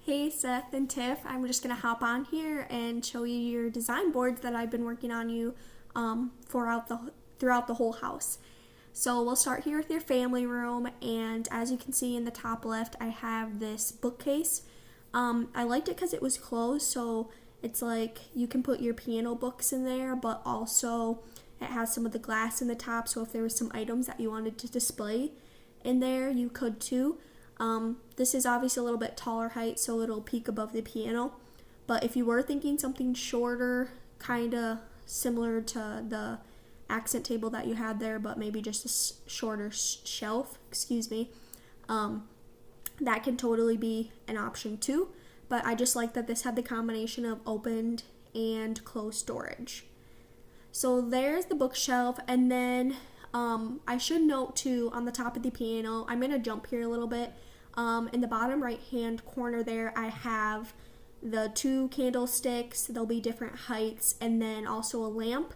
Hey Seth and Tiff, I'm just going to hop on here and show you your design boards that I've been working on throughout the whole house. So we'll start here with your family room, and as you can see in the top left, I have this bookcase. I liked it because it was closed, so it's like you can put your piano books in there, but also it has some of the glass in the top, so if there was some items that you wanted to display in there, you could too. This is obviously a little bit taller height, so it'll peak above the piano. But if you were thinking something shorter, kind of similar to the accent table that you had there, but maybe just a shorter shelf, that can totally be an option too. But I just like that this had the combination of opened and closed storage. So there's the bookshelf, and then I should note too, on the top of the piano, I'm going to jump here a little bit. In the bottom right hand corner there, I have the 2 candlesticks. They'll be different heights, and then also a lamp.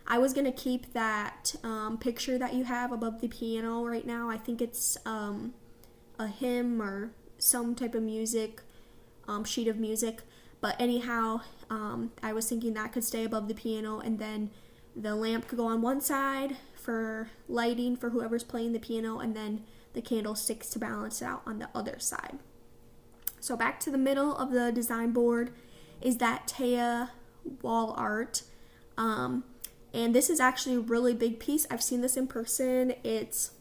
I was going to keep that picture that you have above the piano right now. I think it's a hymn or some type of music, sheet of music. But anyhow, I was thinking that could stay above the piano, and then the lamp could go on one side for lighting for whoever's playing the piano, and then the candlesticks to balance it out on the other side. So back to the middle of the design board is that Taya wall art. And this is actually a really big piece. I've seen this in person. It's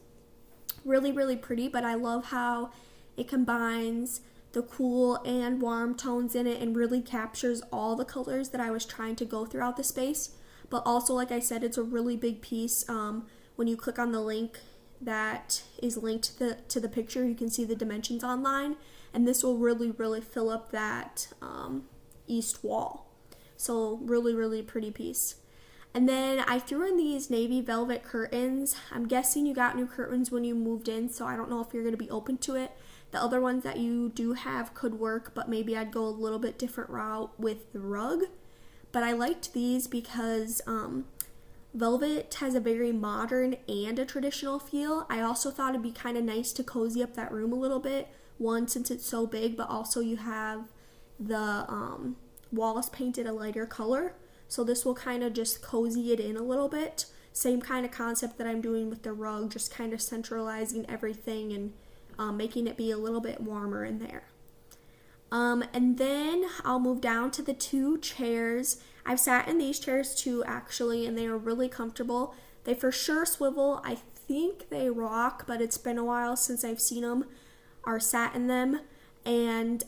really, really pretty, but I love how it combines the cool and warm tones in it and really captures all the colors that I was trying to go throughout the space. But also, like I said, it's a really big piece. When you click on the link that is linked to the picture, you can see the dimensions online, and this will really, really fill up that east wall. So really, really pretty piece. And then I threw in these navy velvet curtains. I'm guessing you got new curtains when you moved in, so I don't know if you're going to be open to it. The other ones that you do have could work, but maybe I'd go a little bit different route with the rug. But I liked these because velvet has a very modern and a traditional feel. I also thought it'd be kind of nice to cozy up that room a little bit. One, since it's so big, but also you have the walls painted a lighter color. So this will kind of just cozy it in a little bit. Same kind of concept that I'm doing with the rug, just kind of centralizing everything and making it be a little bit warmer in there. And then I'll move down to the 2 chairs. I've sat in these chairs too, actually, and they are really comfortable. They for sure swivel. I think they rock, but it's been a while since I've seen them or sat in them. And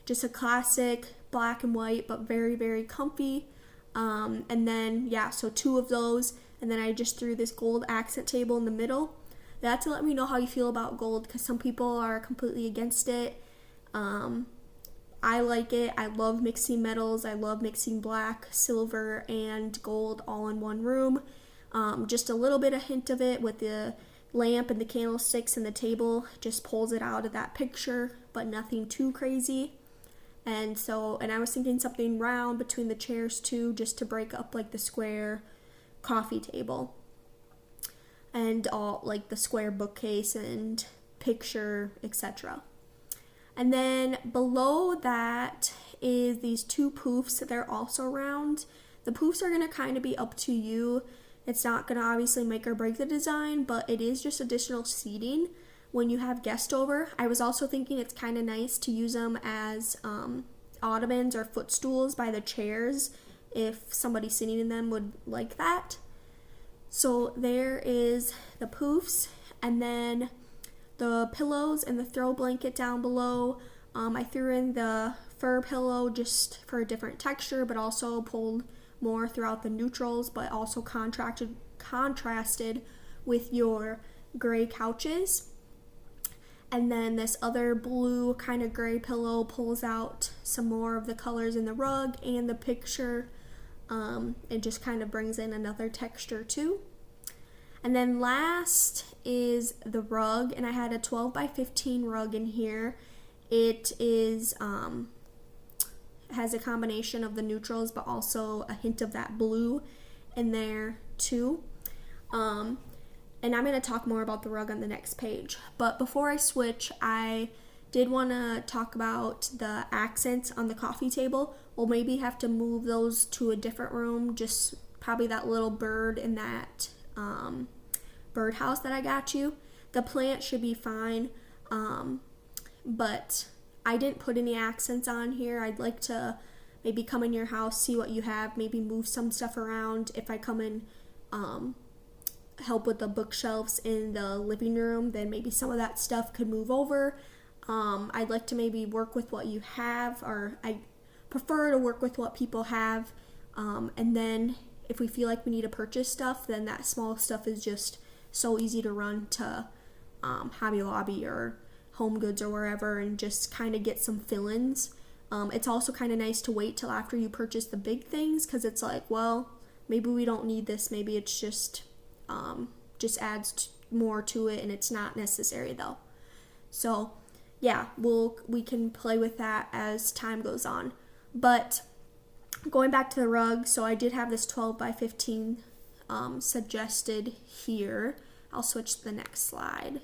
just a classic black and white, but very, very comfy. And then, so 2 of those. And then I just threw this gold accent table in the middle. That's to let me know how you feel about gold, because some people are completely against it. I like it. I love mixing metals. I love mixing black, silver, and gold all in one room. Just a little bit of hint of it with the lamp and the candlesticks and the table just pulls it out of that picture, but nothing too crazy. And I was thinking something round between the chairs too, just to break up like the square coffee table and all like the square bookcase and picture, etc. And then below that is these 2 poofs. They're also round. The poofs are going to kind of be up to you. It's not going to obviously make or break the design, but it is just additional seating when you have guests over. I was also thinking it's kind of nice to use them as ottomans or footstools by the chairs if somebody sitting in them would like that. So there is the poofs, and then the pillows and the throw blanket down below. I threw in the fur pillow just for a different texture, but also pulled more throughout the neutrals, but also contrasted with your gray couches. And then this other blue kind of gray pillow pulls out some more of the colors in the rug and the picture. It just kind of brings in another texture too. And then last is the rug, and I had a 12 by 15 rug in here. It is has a combination of the neutrals, but also a hint of that blue in there too. And I'm going to talk more about the rug on the next page. But before I switch, I did want to talk about the accents on the coffee table. We'll maybe have to move those to a different room, just probably that little bird in that birdhouse that I got you. The plant should be fine, but I didn't put any accents on here. I'd like to maybe come in your house, see what you have, maybe move some stuff around. If I come in, help with the bookshelves in the living room, then maybe some of that stuff could move over. I'd like to maybe work with what you have, or I prefer to work with what people have. And then if we feel like we need to purchase stuff, then that small stuff is just so easy to run to Hobby Lobby or Home Goods or wherever and just kind of get some fill-ins. It's also kind of nice to wait till after you purchase the big things, because it's like, well, maybe we don't need this. Maybe it's just adds more to it, and it's not necessary though. So yeah, we can play with that as time goes on. But going back to the rug, so I did have this 12 by 15 suggested here. I'll switch to the next slide.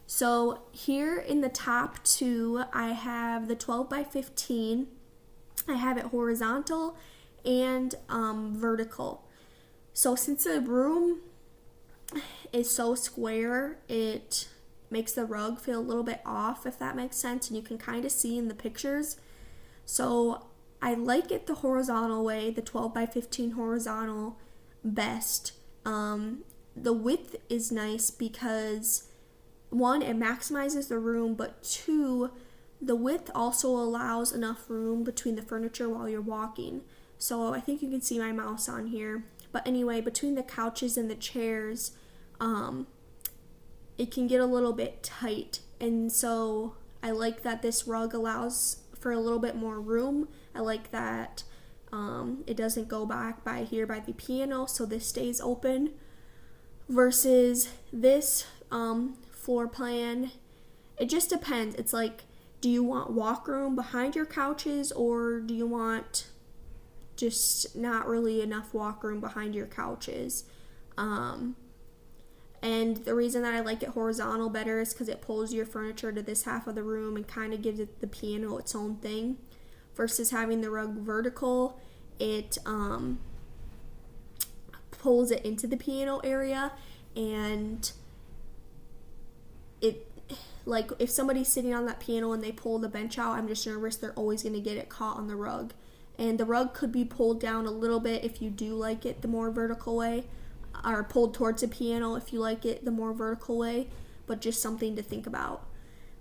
So here in the top two, I have the 12 by 15. I have it horizontal and vertical. So since the room is so square, it makes the rug feel a little bit off, if that makes sense, and you can kind of see in the pictures. So I like it the horizontal way, the 12 by 15 horizontal best. The width is nice because, one, it maximizes the room, but two, the width also allows enough room between the furniture while you're walking. So I think you can see my mouse on here. But anyway, between the couches and the chairs, it can get a little bit tight. And so I like that this rug allows for a little bit more room. I like that it doesn't go back by here by the piano, so this stays open. Versus this floor plan, it just depends. It's like, do you want walk room behind your couches, or do you want just not really enough walk room behind your couches? And the reason that I like it horizontal better is because it pulls your furniture to this half of the room and kind of gives it the piano its own thing. Versus having the rug vertical, it pulls it into the piano area, and it, like, if somebody's sitting on that piano and they pull the bench out, I'm just nervous they're always going to get it caught on the rug. And the rug could be pulled down a little bit if you do like it the more vertical way, or pulled towards the piano if you like it the more vertical way, but just something to think about.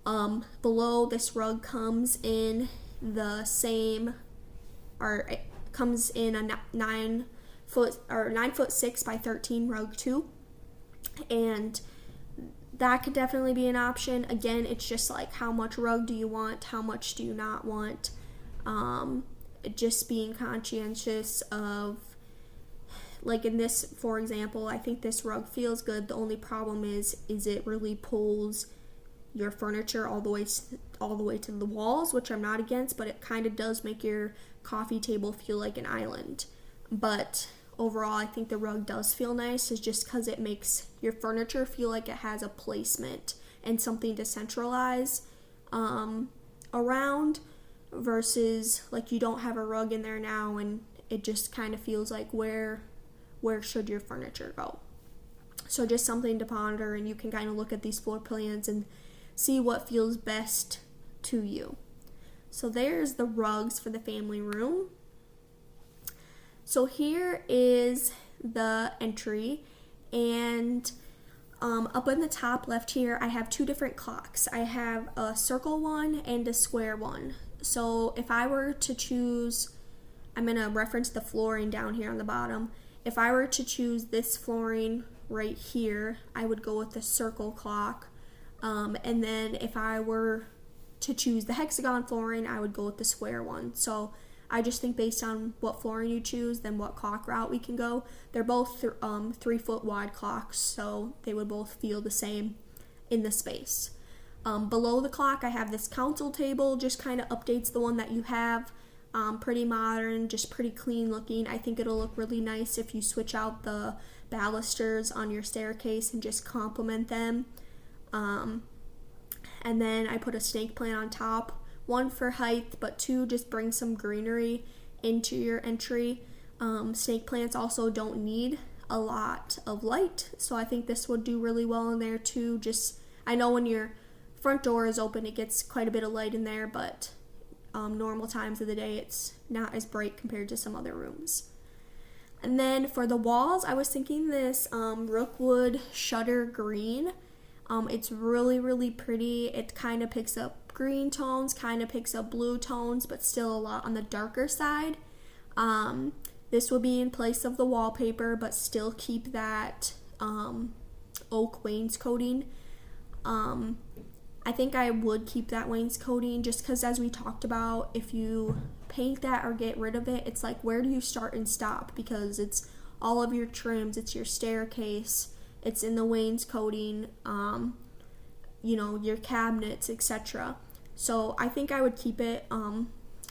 Below, this rug comes in the same, or it comes in a 9'6" by 13 rug too, and that could definitely be an option. Again, it's just like, how much rug do you want, how much do you not want. Just being conscientious of, like in this, for example, I think this rug feels good. The only problem is it really pulls your furniture all the way to the walls, which I'm not against, but it kind of does make your coffee table feel like an island. But overall, I think the rug does feel nice, is just because it makes your furniture feel like it has a placement and something to centralize around, versus like you don't have a rug in there now and it just kind of feels like, where should your furniture go? So just something to ponder, and you can kind of look at these floor plans and see what feels best to you. So there's the rugs for the family room. So here is the entry, and up in the top left here, I have two different clocks. I have a circle one and a square one. So if I were to choose, I'm going to reference the flooring down here on the bottom. If I were to choose this flooring right here, I would go with the circle clock. And then if I were to choose the hexagon flooring, I would go with the square one. So I just think based on what flooring you choose, then what clock route we can go. They're both 3 foot wide clocks, so they would both feel the same in the space. Below the clock, I have this console table, just kind of updates the one that you have. Pretty modern, just pretty clean looking. I think it'll look really nice if you switch out the balusters on your staircase and just complement them. and then I put a snake plant on top, one for height, but two, just bring some greenery into your entry. Snake plants also don't need a lot of light, so I think this would do really well in there too. Just, I know when your front door is open it gets quite a bit of light in there, but normal times of the day it's not as bright compared to some other rooms. And then for the walls, I was thinking this Rookwood Shutter Green. It's really, really pretty. It kind of picks up green tones, kind of picks up blue tones, but still a lot on the darker side. This will be in place of the wallpaper, but still keep that oak wainscoting. I think I would keep that wainscoting just because, as we talked about, if you paint that or get rid of it, it's like, where do you start and stop? Because it's all of your trims, it's your staircase, it's in the wainscoting, your cabinets, etc. So I think I would keep it.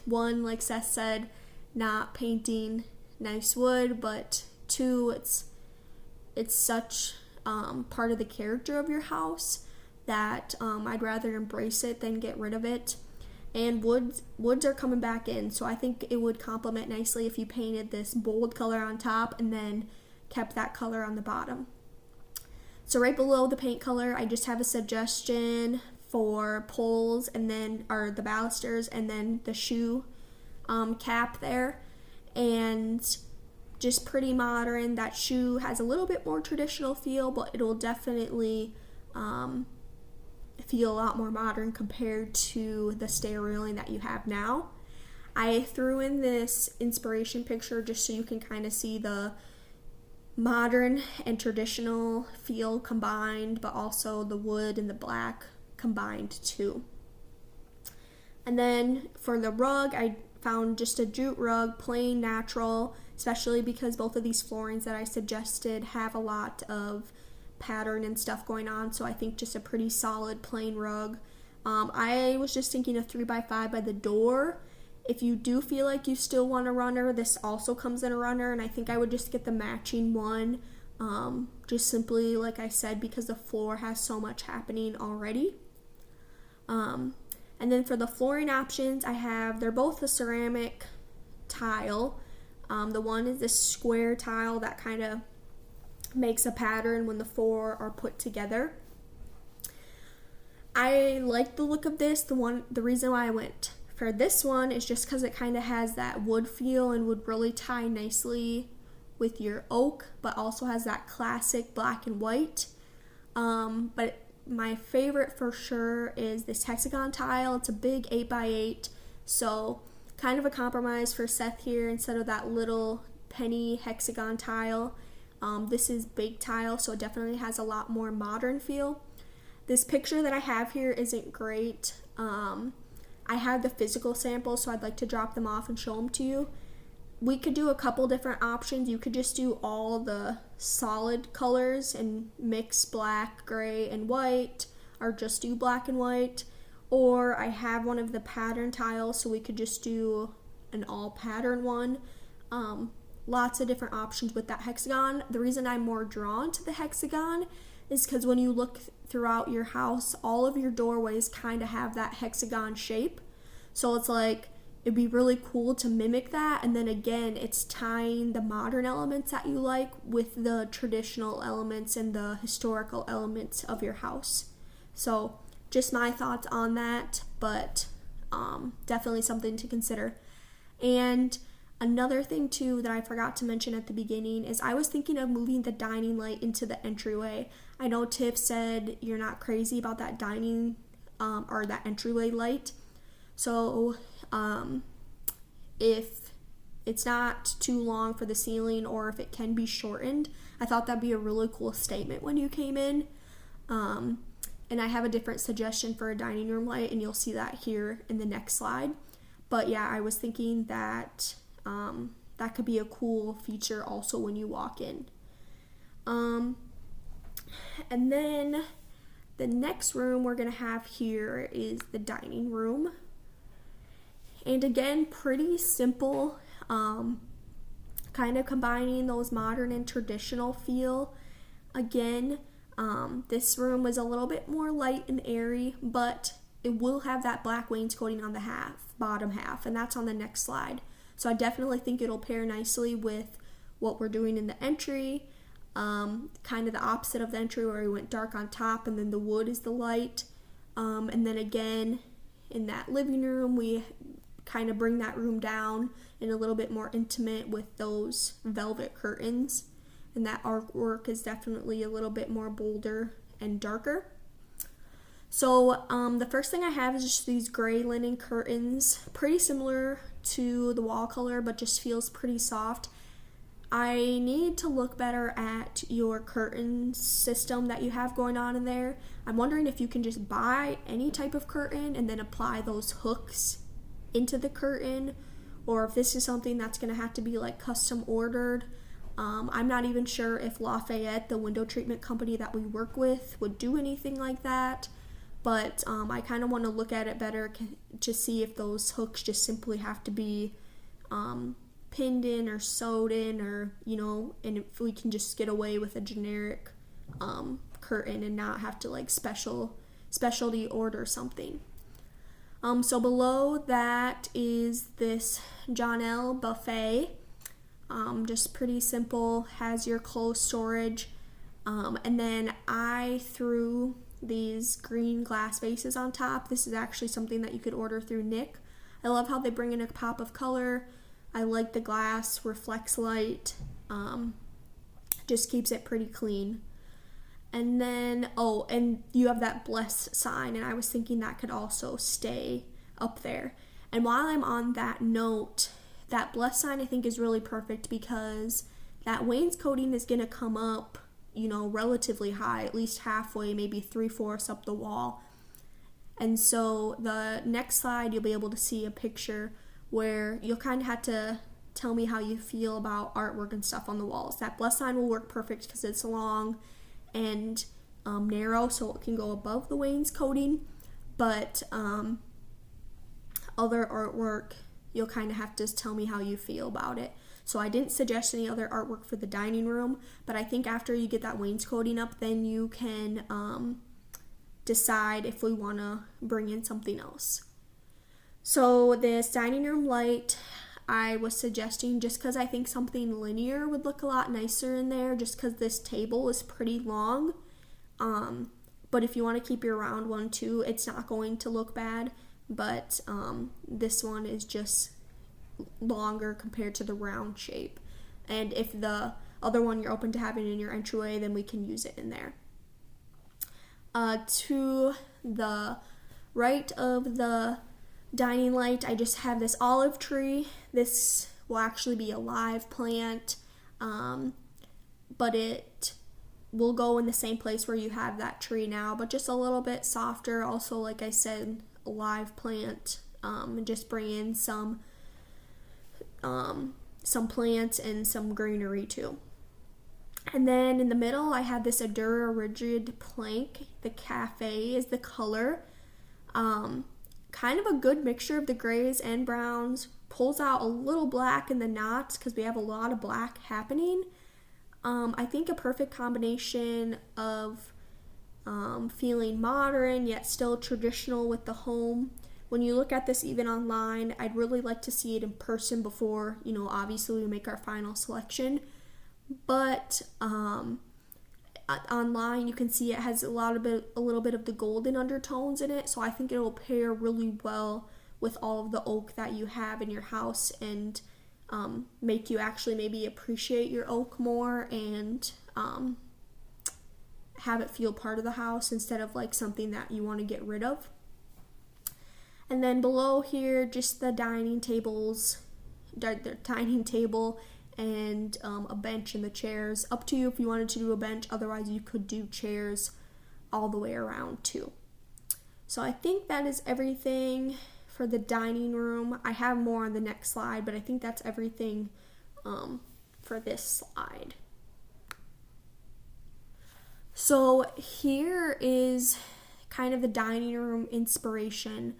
One, like Seth said, not painting nice wood, but two, it's such part of the character of your house that I'd rather embrace it than get rid of it. And woods are coming back in, so I think it would complement nicely if you painted this bold color on top and then kept that color on the bottom. So right below the paint color, I just have a suggestion for poles and then, or the balusters, and then the shoe cap there. And just pretty modern. That shoe has a little bit more traditional feel, but it'll definitely feel a lot more modern compared to the stair railing that you have now. I threw in this inspiration picture just so you can kind of see the modern and traditional feel combined, but also the wood and the black combined too. And then for the rug, I found just a jute rug, plain, natural, especially because both of these floorings that I suggested have a lot of pattern and stuff going on, so I think just a pretty solid plain rug. I was just thinking of 3x5 by the door. If you do feel like you still want a runner, this also comes in a runner, and I think I would just get the matching one, just simply, like I said, because the floor has so much happening already. And then for the flooring options, they're both a ceramic tile. The one is this square tile that kind of makes a pattern when the four are put together. I like the look of this. The reason why I went for this one is just because it kind of has that wood feel and would really tie nicely with your oak, but also has that classic black and white. But my favorite for sure is this hexagon tile. It's a big 8x8, so kind of a compromise for Seth here. Instead of that little penny hexagon tile, this is big tile, so it definitely has a lot more modern feel. This picture that I have here isn't great. I have the physical samples, so I'd like to drop them off and show them to you. We could do a couple different options. You could just do all the solid colors and mix black, gray, and white, or just do black and white. Or I have one of the pattern tiles, so we could just do an all pattern one. Lots of different options with that hexagon. The reason I'm more drawn to the hexagon is because when you look throughout your house, all of your doorways kind of have that hexagon shape. So it's like, it'd be really cool to mimic that, and then again, it's tying the modern elements that you like with the traditional elements and the historical elements of your house. So just my thoughts on that, but definitely something to consider. And another thing too that I forgot to mention at the beginning is I was thinking of moving the dining light into the entryway. I know Tiff said you're not crazy about that dining or that entryway light. So if it's not too long for the ceiling, or if it can be shortened, I thought that'd be a really cool statement when you came in. And I have a different suggestion for a dining room light, and you'll see that here in the next slide. But yeah, I was thinking that that could be a cool feature also when you walk in. And then the next room we're gonna have here is the dining room. And again, pretty simple, kind of combining those modern and traditional feel. Again, This room was a little bit more light and airy, but it will have that black wainscoting on the bottom half, and that's on the next slide. So I definitely think it'll pair nicely with what we're doing in the entry, kind of the opposite of the entry where we went dark on top and then the wood is the light. And then again, in that living room, we kind of bring that room down and a little bit more intimate with those velvet curtains. And that artwork is definitely a little bit more bolder and darker. So the first thing I have is just these gray linen curtains, pretty similar to the wall color, but just feels pretty soft. I need to look better at your curtain system that you have going on in there. I'm wondering if you can just buy any type of curtain and then apply those hooks into the curtain, or if this is something that's going to have to be like custom ordered. I'm not even sure if Lafayette, the window treatment company that we work with, would do anything like that. But I kind of want to look at it better to see if those hooks just simply have to be pinned in or sewed in, or and if we can just get away with a generic curtain and not have to like specialty order something. So below that is this Jonelle buffet, just pretty simple, has your clothes storage, and then I threw these green glass vases on top. This is actually something that you could order through Nick. I love how they bring in a pop of color. I like the glass, reflects light, just keeps it pretty clean. And then, and you have that bless sign, and I was thinking that could also stay up there. And while I'm on that note, that bless sign I think is really perfect because that wainscoting is going to come up, relatively high, at least halfway, maybe 3/4 up the wall. And so the next slide, you'll be able to see a picture where you'll kind of have to tell me how you feel about artwork and stuff on the walls. That bless sign will work perfect because it's long and narrow, so it can go above the wainscoting. But other artwork, you'll kind of have to tell me how you feel about it. So I didn't suggest any other artwork for the dining room, but I think after you get that wainscoting up, then you can decide if we want to bring in something else. So this dining room light, I was suggesting just because I think something linear would look a lot nicer in there, just because this table is pretty long. But if you want to keep your round one too, it's not going to look bad. But this one is just longer compared to the round shape. And if the other one you're open to having in your entryway, then we can use it in there. To the right of the dining light, I just have this olive tree. This will actually be a live plant, but it will go in the same place where you have that tree now, but just a little bit softer. Also, like I said, a live plant, and just bring in some plants and some greenery too. And then in the middle, I have this Adura Rigid plank. The cafe is the color. Kind of a good mixture of the grays and browns. Pulls out a little black in the knots because we have a lot of black happening. I think a perfect combination of feeling modern yet still traditional with the home. When you look at this even online, I'd really like to see it in person before, obviously we make our final selection. But online you can see it has a little bit of the golden undertones in it, so I think it will pair really well with all of the oak that you have in your house and make you actually maybe appreciate your oak more and have it feel part of the house instead of like something that you want to get rid of. And then below here, just the dining table and a bench and the chairs. Up to you if you wanted to do a bench, otherwise you could do chairs all the way around too. So I think that is everything for the dining room. I have more on the next slide, but I think that's everything for this slide. So here is kind of the dining room inspiration.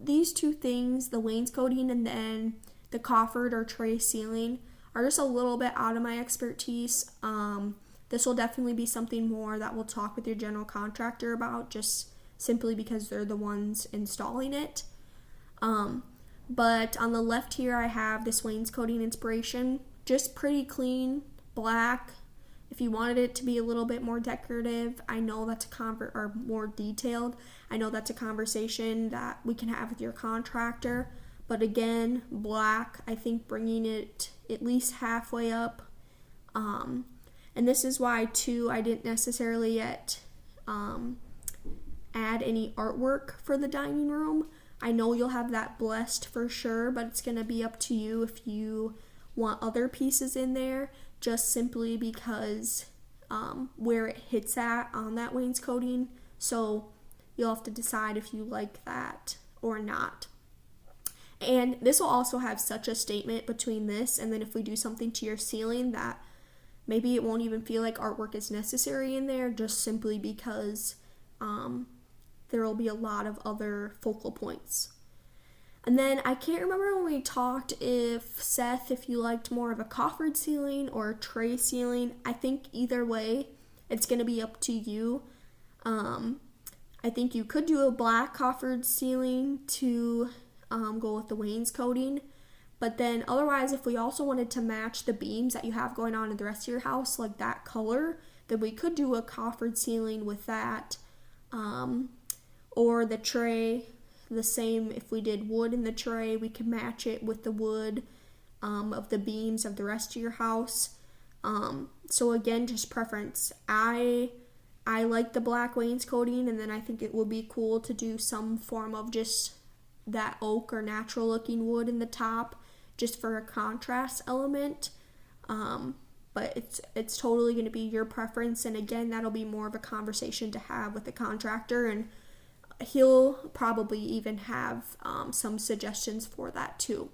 These two things, the wainscoting and then the coffered or tray ceiling, are just a little bit out of my expertise. this will definitely be something more that we'll talk with your general contractor about, just simply because they're the ones installing it. But on the left here, I have this wainscoting inspiration, just pretty clean, black. If you wanted it to be a little bit more decorative, I know that's or more detailed, I know that's a conversation that we can have with your contractor. But again, black, I think bringing it at least halfway up. And this is why, too, I didn't necessarily yet add any artwork for the dining room. I know you'll have that blessed for sure, but it's going to be up to you if you want other pieces in there, just simply because where it hits at on that wainscoting. So you'll have to decide if you like that or not. And this will also have such a statement between this and then if we do something to your ceiling that maybe it won't even feel like artwork is necessary in there, just simply because there will be a lot of other focal points. And then I can't remember when we talked if you liked more of a coffered ceiling or a tray ceiling. I think either way, it's going to be up to you. I think you could do a black coffered ceiling to go with the wainscoting. But then otherwise, if we also wanted to match the beams that you have going on in the rest of your house, like that color, then we could do a coffered ceiling with that. Or the tray, the same, if we did wood in the tray, we could match it with the wood of the beams of the rest of your house. So again, just preference. I like the black wainscoting, and then I think it would be cool to do some form of just that oak or natural looking wood in the top, just for a contrast element. But it's totally going to be your preference, and again, that'll be more of a conversation to have with the contractor, and he'll probably even have some suggestions for that too.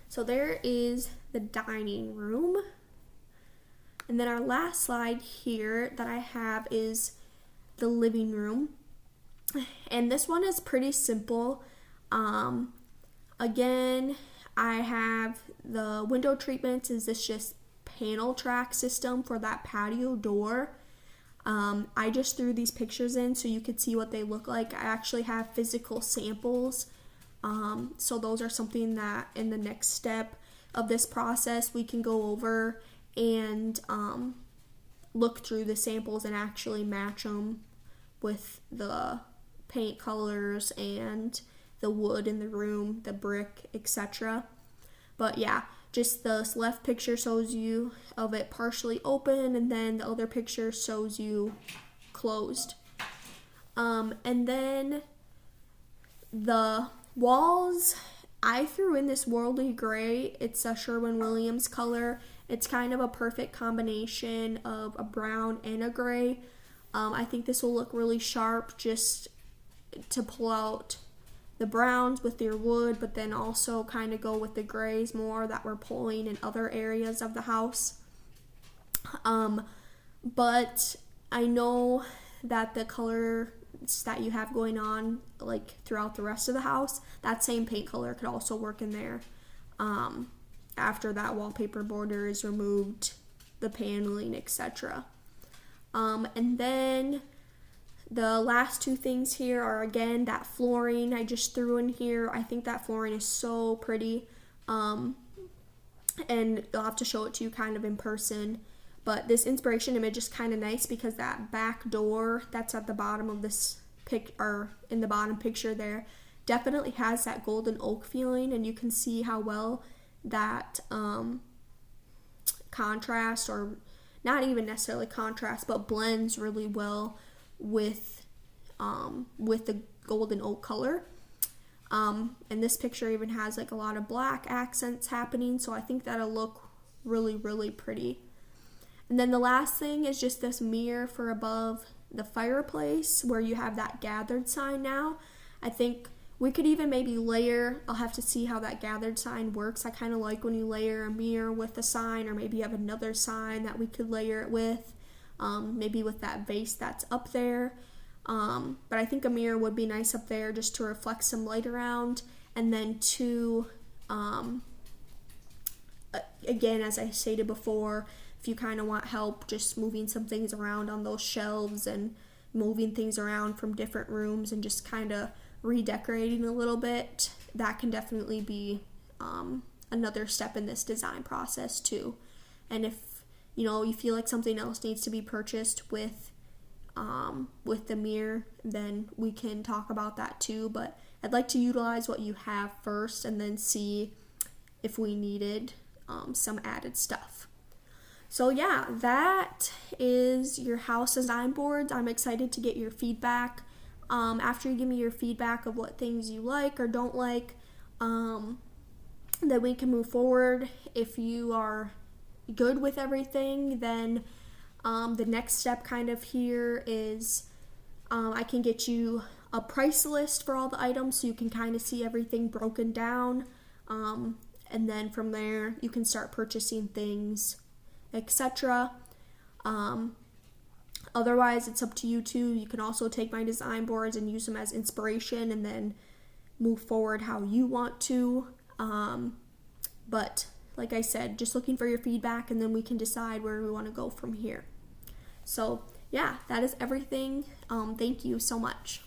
So there is the dining room. And then our last slide here that I have is the living room. And this one is pretty simple. Again, I have the window treatments. Is this just panel track system for that patio door? I just threw these pictures in so you could see what they look like. I actually have physical samples. So those are something that in the next step of this process we can go over and look through the samples and actually match them with the paint colors and the wood in the room, the brick, etc. But yeah, just this left picture shows you of it partially open, and then the other picture shows you closed. And then the walls, I threw in this Worldly Gray. It's a Sherwin-Williams color. It's kind of a perfect combination of a brown and a gray. I think this will look really sharp just to pull out the browns with your wood, but then also kind of go with the grays more that we're pulling in other areas of the house. But I know that the colors that you have going on like throughout the rest of the house, that same paint color could also work in there after that wallpaper border is removed, the paneling, etc. And then the last two things here are, again, that flooring I just threw in here. I think that flooring is so pretty. And I'll have to show it to you kind of in person. But this inspiration image is kind of nice because that back door that's at the bottom of this in the bottom picture there definitely has that golden oak feeling, and you can see how well that contrast, or not even necessarily contrast, but blends really well with the golden oak color. And this picture even has like a lot of black accents happening, so I think that'll look really, really pretty. And then the last thing is just this mirror for above the fireplace where you have that gathered sign now. I think we could even maybe layer, I'll have to see how that gathered sign works. I kind of like when you layer a mirror with a sign, or maybe you have another sign that we could layer it with, maybe with that vase that's up there. But I think a mirror would be nice up there just to reflect some light around. And then again, as I stated before, if you kind of want help just moving some things around on those shelves and moving things around from different rooms and just kind of redecorating a little bit, that can definitely be another step in this design process too. And if you feel like something else needs to be purchased with the mirror, then we can talk about that too. But I'd like to utilize what you have first and then see if we needed some added stuff. So yeah, that is your house design boards. I'm excited to get your feedback. After you give me your feedback of what things you like or don't like, then we can move forward. If you are good with everything, then the next step kind of here is I can get you a price list for all the items so you can kind of see everything broken down, and then from there you can start purchasing things, etc. Otherwise, it's up to you too. You can also take my design boards and use them as inspiration and then move forward how you want to. But like I said, just looking for your feedback, and then we can decide where we want to go from here. So yeah, that is everything. Thank you so much.